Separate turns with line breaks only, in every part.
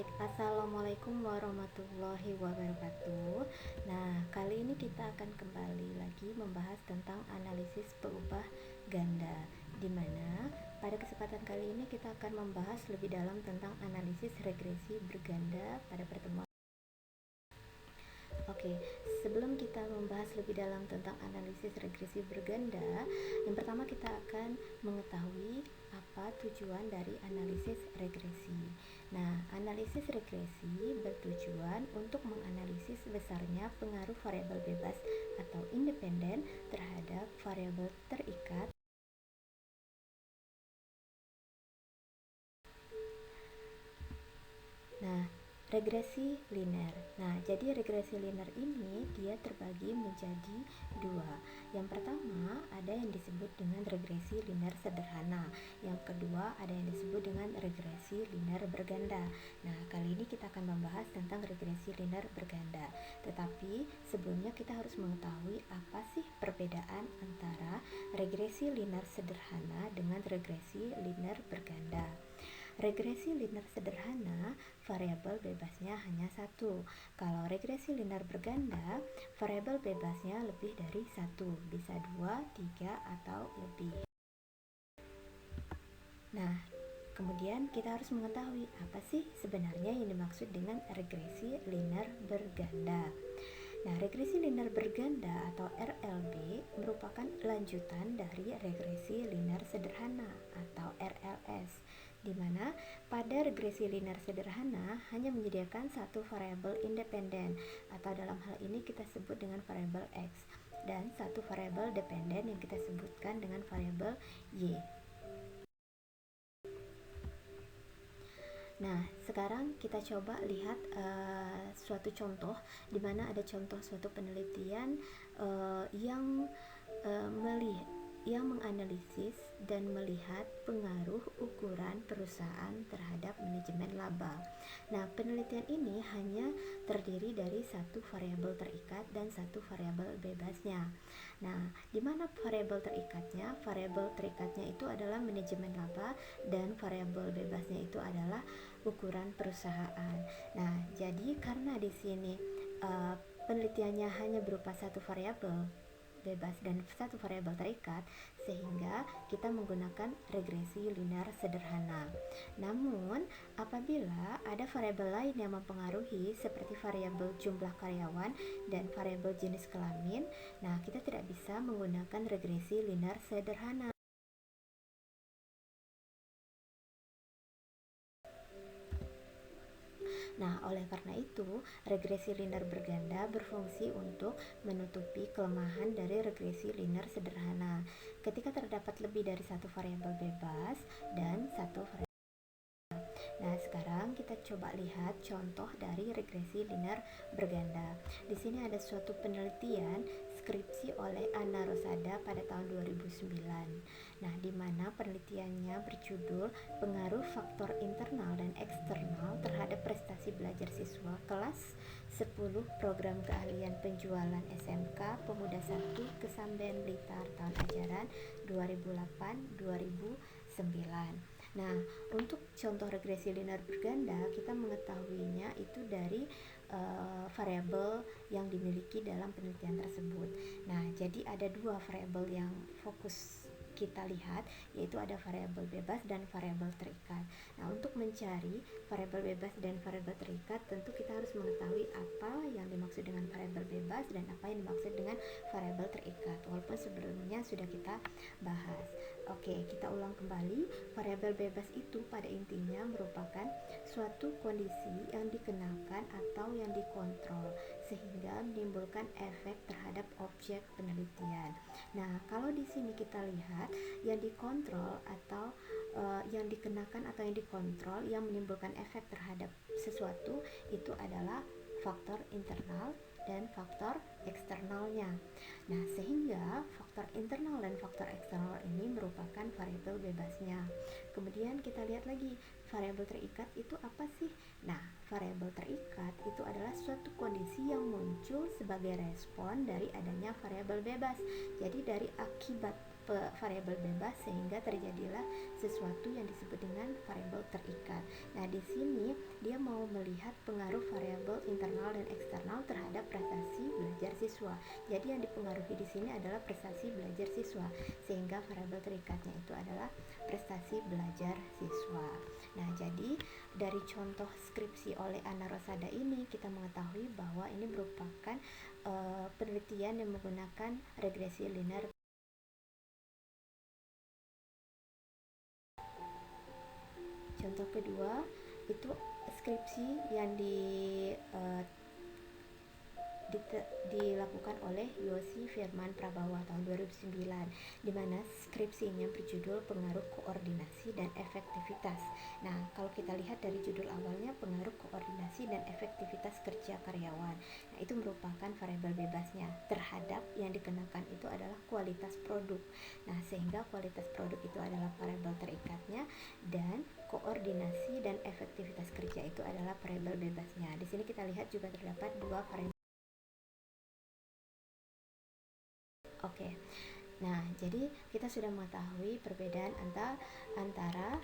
Baik, assalamualaikum warahmatullahi wabarakatuh. Nah, kali ini kita akan kembali lagi membahas tentang analisis perubahan ganda, di mana pada kesempatan kali ini kita akan membahas lebih dalam tentang analisis regresi berganda pada pertemuan. Oke, sebelum kita membahas lebih dalam tentang analisis regresi berganda, yang pertama kita akan mengetahui apa tujuan dari analisis regresi. Nah, analisis regresi bertujuan untuk menganalisis besarnya pengaruh variabel bebas atau independen terhadap variabel terikat. Nah, regresi linear. Nah, jadi regresi linear ini dia terbagi menjadi dua. Yang pertama ada yang disebut dengan regresi linear sederhana. Yang kedua ada yang disebut dengan regresi linear berganda. Nah, kali ini kita akan membahas tentang regresi linear berganda. Tetapi sebelumnya kita harus mengetahui apa sih perbedaan antara regresi linear sederhana dengan regresi linear berganda. Regresi linear sederhana, variabel bebasnya hanya satu. Kalau regresi linear berganda, variabel bebasnya lebih dari satu, bisa 2, 3, atau lebih. Nah, kemudian kita harus mengetahui apa sih sebenarnya yang dimaksud dengan regresi linear berganda. Nah, regresi linear berganda atau RLB merupakan lanjutan dari regresi linear sederhana atau RLS, di mana pada regresi linear sederhana hanya menyediakan satu variabel independen atau dalam hal ini kita sebut dengan variabel X dan satu variabel dependen yang kita sebutkan dengan variabel Y. Nah, sekarang kita coba lihat suatu contoh di mana ada contoh suatu penelitian yang menganalisis dan melihat pengaruh ukuran perusahaan terhadap manajemen laba. Nah, penelitian ini hanya terdiri dari satu variabel terikat dan satu variabel bebasnya. Nah, di mana variabel terikatnya? Variabel terikatnya itu adalah manajemen laba dan variabel bebasnya itu adalah ukuran perusahaan. Nah, jadi karena di sini penelitiannya hanya berupa satu variabel bebas dan satu variabel terikat, sehingga kita menggunakan regresi linear sederhana. Namun, apabila ada variabel lain yang mempengaruhi seperti variabel jumlah karyawan dan variabel jenis kelamin, nah kita tidak bisa menggunakan regresi linear sederhana. Nah, oleh karena itu, regresi linear berganda berfungsi untuk menutupi kelemahan dari regresi linear sederhana. Ketika terdapat lebih dari satu variabel bebas dan satu variabel. Nah, sekarang kita coba lihat contoh dari regresi linear berganda. Di sini ada suatu penelitian skripsi oleh Anna Rosada pada tahun 2009. Nah, di mana penelitiannya berjudul Pengaruh Faktor Internal dan Eksternal terhadap Prestasi Belajar Siswa Kelas 10 Program Keahlian Penjualan SMK Pemuda 1 Kesambean Blitar tahun ajaran 2008-2009. Nah, untuk contoh regresi linear berganda, kita mengetahuinya itu dari variabel yang dimiliki dalam penelitian tersebut. Nah, jadi ada dua variabel yang fokus kita lihat, yaitu ada variabel bebas dan variabel terikat. Nah, untuk mencari variabel bebas dan variabel terikat, tentu kita harus mengetahui apa yang dimaksud dengan variabel bebas dan apa yang dimaksud dengan variabel terikat, walaupun sebelumnya sudah kita bahas. Oke, kita ulang kembali. Variabel bebas itu pada intinya merupakan suatu kondisi yang dikenakan atau yang dikontrol sehingga menimbulkan efek terhadap objek penelitian. Nah, kalau di sini kita lihat yang dikontrol atau yang dikenakan atau yang dikontrol yang menimbulkan efek terhadap sesuatu itu adalah faktor internal dan faktor eksternalnya. Nah, sehingga faktor internal dan faktor eksternal ini merupakan variabel bebasnya. Kemudian kita lihat lagi, variabel terikat itu apa sih? Nah, variabel terikat itu adalah suatu kondisi yang muncul sebagai respon dari adanya variabel bebas. Jadi dari akibat variabel bebas sehingga terjadilah sesuatu yang disebut dengan variabel terikat. Nah, di sini dia mau melihat pengaruh variabel internal dan eksternal terhadap prestasi belajar siswa. Jadi yang dipengaruhi di sini adalah prestasi belajar siswa, sehingga variabel terikatnya itu adalah prestasi belajar siswa. Nah, jadi dari contoh skripsi oleh Ana Rosada ini kita mengetahui bahwa ini merupakan penelitian yang menggunakan regresi linear. Contoh kedua itu skripsi yang dilakukan oleh Yosi Firman Prabawa tahun 2009, di mana skripsinya berjudul Pengaruh Koordinasi dan Efektivitas. Nah, kalau kita lihat dari judul awalnya, pengaruh koordinasi dan efektivitas kerja karyawan. Nah, itu merupakan variabel bebasnya. Terhadap yang dikenakan itu adalah kualitas produk. Nah, sehingga kualitas produk itu adalah variabel terikatnya, dan koordinasi dan efektivitas kerja itu adalah variabel bebasnya. Di sini kita lihat juga terdapat dua variabel. Oke. Nah, jadi kita sudah mengetahui perbedaan antara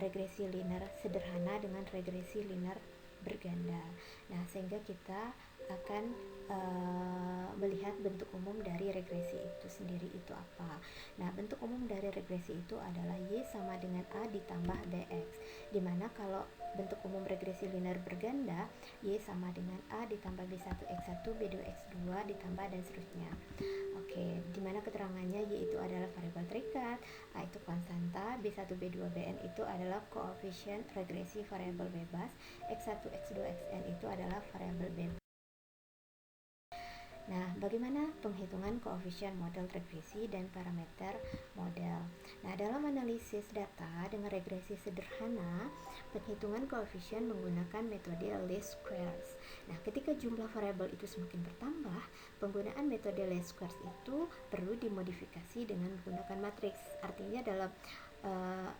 regresi linear sederhana dengan regresi linear berganda. Nah, sehingga kita akan melihat bentuk umum dari regresi itu sendiri itu apa. Nah, bentuk umum dari regresi itu adalah Y sama dengan A ditambah BX, dimana kalau bentuk umum regresi linear berganda, Y sama dengan A ditambah B1X1, B2X2 ditambah dan seterusnya. Oke, dimana keterangannya Y itu adalah variabel terikat, A itu konstanta, B1, B2, Bn itu adalah koefisien regresi variabel bebas, X1, X2, Xn itu adalah variabel bebas. Nah, bagaimana penghitungan koefisien model regresi dan parameter model? Nah, dalam analisis data dengan regresi sederhana, penghitungan koefisien menggunakan metode least squares. Nah, ketika jumlah variabel itu semakin bertambah, penggunaan metode least squares itu perlu dimodifikasi dengan menggunakan matriks. Artinya dalam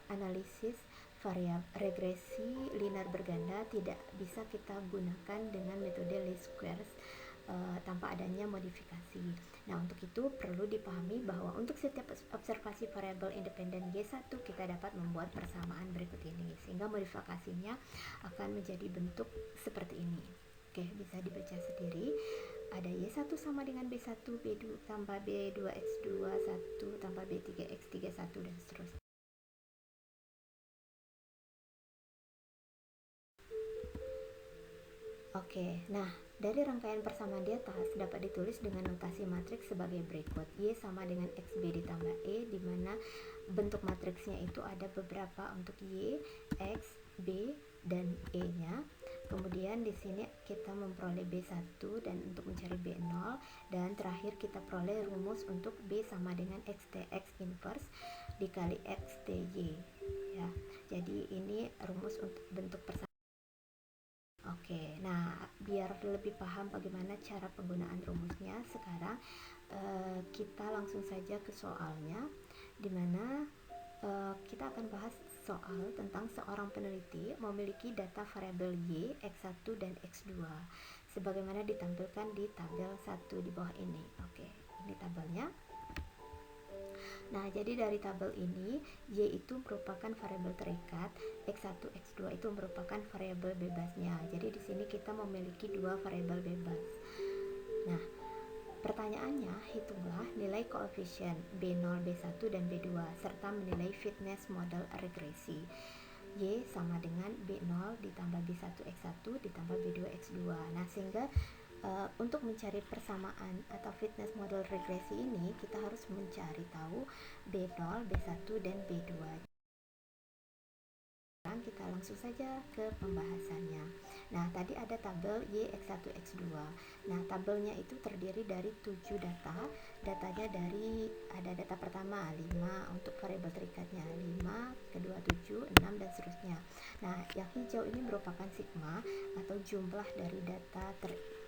analisis regresi linear berganda tidak bisa kita gunakan dengan metode least squares tanpa adanya modifikasi. Nah, untuk itu perlu dipahami bahwa untuk setiap observasi variabel independen Y1 kita dapat membuat persamaan berikut ini, sehingga modifikasinya akan menjadi bentuk seperti ini. Oke, bisa dibaca sendiri. Ada Y1 sama dengan B1, B2 tambah B2X2, 1 tambah B3X3, 1 dan seterusnya. Oke, nah dari rangkaian persamaan di atas dapat ditulis dengan notasi matriks sebagai berikut. Y sama dengan XB ditambah E, di mana bentuk matriksnya itu ada beberapa untuk Y, X, B, dan E-nya. Kemudian di sini kita memperoleh B1 dan untuk mencari B0, dan terakhir kita peroleh rumus untuk B sama dengan XTX inverse dikali XTY. Ya, jadi ini rumus untuk bentuk persamaan. Oke, nah biar lebih paham bagaimana cara penggunaan rumusnya, sekarang kita langsung saja ke soalnya, dimana kita akan bahas soal tentang seorang peneliti memiliki data variabel Y, X1 dan X2 sebagaimana ditampilkan di tabel 1 di bawah ini. Oke, ini tabelnya. Nah, jadi dari tabel ini, Y itu merupakan variabel terikat, X1, X2 itu merupakan variabel bebasnya. Jadi di sini kita memiliki dua variabel bebas. Nah, pertanyaannya, hitunglah nilai koefisien B0, B1, dan B2 serta menilai fitness model regresi. Y sama dengan B0 ditambah B1X1 ditambah B2X2. Nah, sehingga untuk mencari persamaan atau fitness model regresi ini, kita harus mencari tahu B0, B1, dan B2. Sekarang kita langsung saja ke pembahasannya. Nah, tadi ada tabel Y, X1, X2. Nah, tabelnya itu terdiri dari 7 data. Datanya dari, ada data pertama 5 untuk variabel terikatnya 5, kedua 7, 6, dan seterusnya. Nah, yang hijau ini merupakan sigma atau jumlah dari data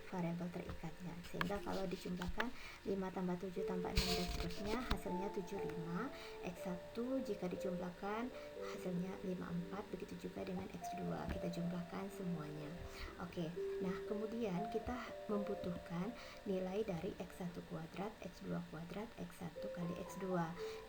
variabel terikatnya. Sehingga kalau dijumlahkan 5 tambah 7 tambah 6 dan seterusnya hasilnya 75. X1 jika dijumlahkan hasilnya 54. Begitu juga dengan X2, kita jumlahkan semuanya. Oke, nah kemudian kita membutuhkan nilai dari X1 kuadrat, X2 kuadrat, X1 kali X2.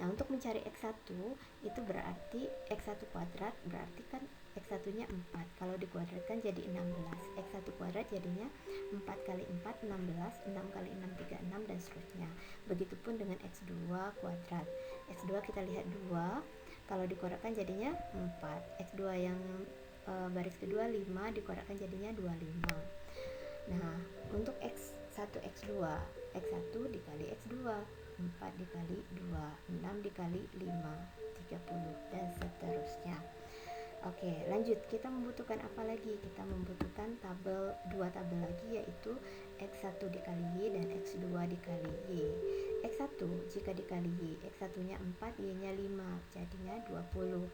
Nah untuk mencari X1 itu berarti X1 kuadrat berarti kan X1 nya 4, kalau dikuadratkan jadi 16. X1 kuadrat jadinya 4 kali 4 16, 6 kali 6 36 dan seterusnya. Begitupun dengan X2 kuadrat. X2 kita lihat 2, kalau dikuadratkan jadinya 4. X2 yang baris kedua 5 dikuadratkan jadinya 25. Nah untuk X1 X2, X1 dikali X2, 4 dikali 2, 6 dikali 5, 30 dan seterusnya. Oke, lanjut. Kita membutuhkan apa lagi? Kita membutuhkan dua tabel lagi, yaitu X1 dikali Y dan X2 dikali Y. X1 jika dikali Y, X1 nya 4, Y nya 5, jadinya 20.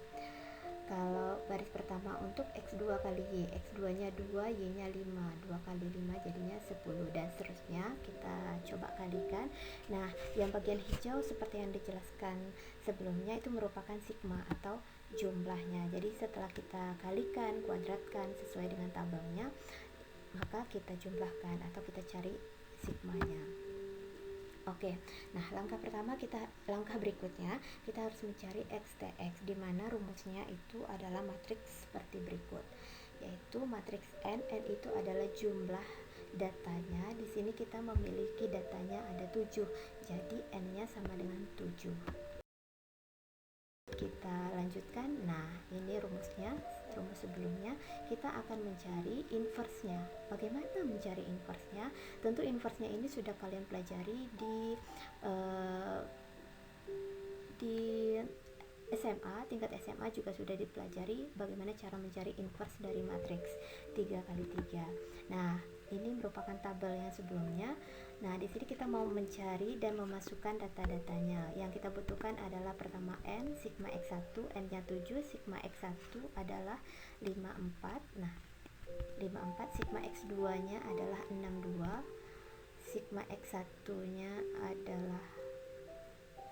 Kalau baris pertama untuk X2 kali Y, X2 nya 2, Y nya 5, 2 kali 5 jadinya 10 dan seterusnya. Kita coba kalikan. Nah yang bagian hijau seperti yang dijelaskan sebelumnya itu merupakan sigma atau jumlahnya. Jadi setelah kita kalikan, kuadratkan sesuai dengan tabelnya, maka kita jumlahkan atau kita cari sigmanya. Oke, nah langkah berikutnya kita harus mencari XTX, di mana rumusnya itu adalah matriks seperti berikut, yaitu matriks N itu adalah jumlah datanya. Di sini kita memiliki datanya ada 7, jadi N-nya sama dengan 7. Kita lanjutkan. Nah ini rumusnya, rumus sebelumnya. Kita akan mencari inverse-nya. Bagaimana mencari inverse-nya? Tentu inverse-nya ini sudah kalian pelajari di SMA, tingkat SMA juga sudah dipelajari bagaimana cara mencari inverse dari matriks 3x3. Nah ini merupakan tabel yang sebelumnya. Nah di sini kita mau mencari dan memasukkan data-datanya. Yang kita butuhkan adalah pertama N, sigma X1, N-nya 7, sigma X1 adalah 54. Nah 54, sigma X2-nya adalah 62, sigma X1-nya adalah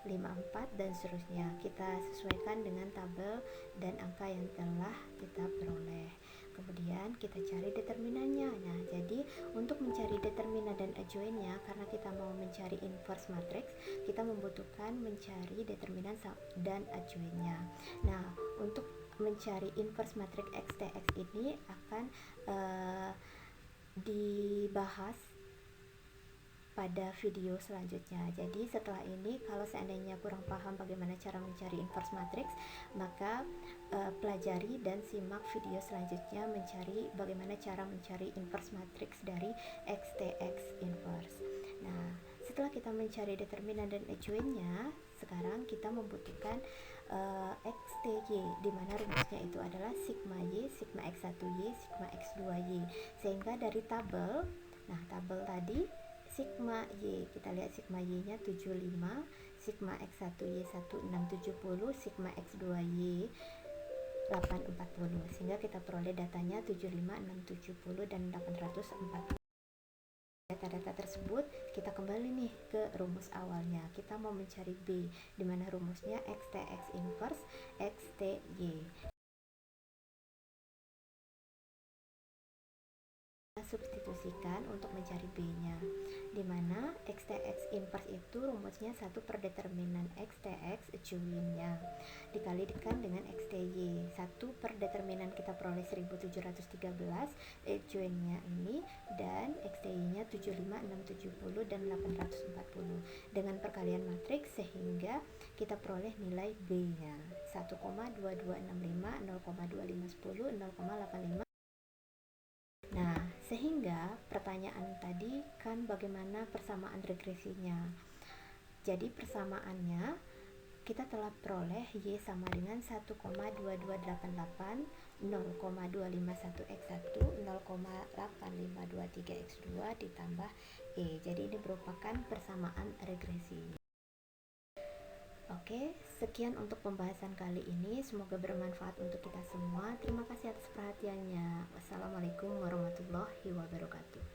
54 dan seterusnya. Kita sesuaikan dengan tabel dan angka yang telah kita peroleh. Kemudian kita cari determinannya. Nah, jadi untuk mencari determinan dan adjoinnya, karena kita mau mencari inverse matrix, kita membutuhkan mencari determinan dan adjoinnya. Nah, untuk mencari inverse matrix XTX ini akan dibahas pada video selanjutnya. Jadi setelah ini kalau seandainya kurang paham bagaimana cara mencari inverse matrix, maka pelajari dan simak video selanjutnya mencari bagaimana cara mencari inverse matrix dari XTX inverse. Nah setelah kita mencari determinan dan adjoinnya, sekarang kita membutuhkan XTY, di mana rumusnya itu adalah sigma Y, sigma X1Y, sigma X2Y. Sehingga dari tabel, nah tabel tadi sigma Y, kita lihat sigma Y nya 75, sigma X1Y 1670, sigma X2Y 840, sehingga kita peroleh datanya 75, 670 dan 840. Data-data tersebut kita kembali nih ke rumus awalnya. Kita mau mencari B, di mana rumusnya XTX inverse XTY. Substitusikan untuk mencari B-nya, di mana XTX inverse itu rumusnya 1 per determinan XTX adjoinnya dikalikan dengan XTY. 1 per determinan kita peroleh 1713 adjoinnya ini, dan XTY-nya 75, 670 dan 840 dengan perkalian matriks, sehingga kita peroleh nilai B-nya 1,2265, 0,2510, 0,85. Nah, sehingga pertanyaan tadi kan bagaimana persamaan regresinya. Jadi persamaannya kita telah peroleh Y sama dengan 1,2288, 0,251x1, 0,8523x2 ditambah E. Jadi ini merupakan persamaan regresi. Oke, sekian untuk pembahasan kali ini. Semoga bermanfaat untuk kita semua. Terima kasih atas perhatiannya. Wassalamualaikum warahmatullahi wabarakatuh.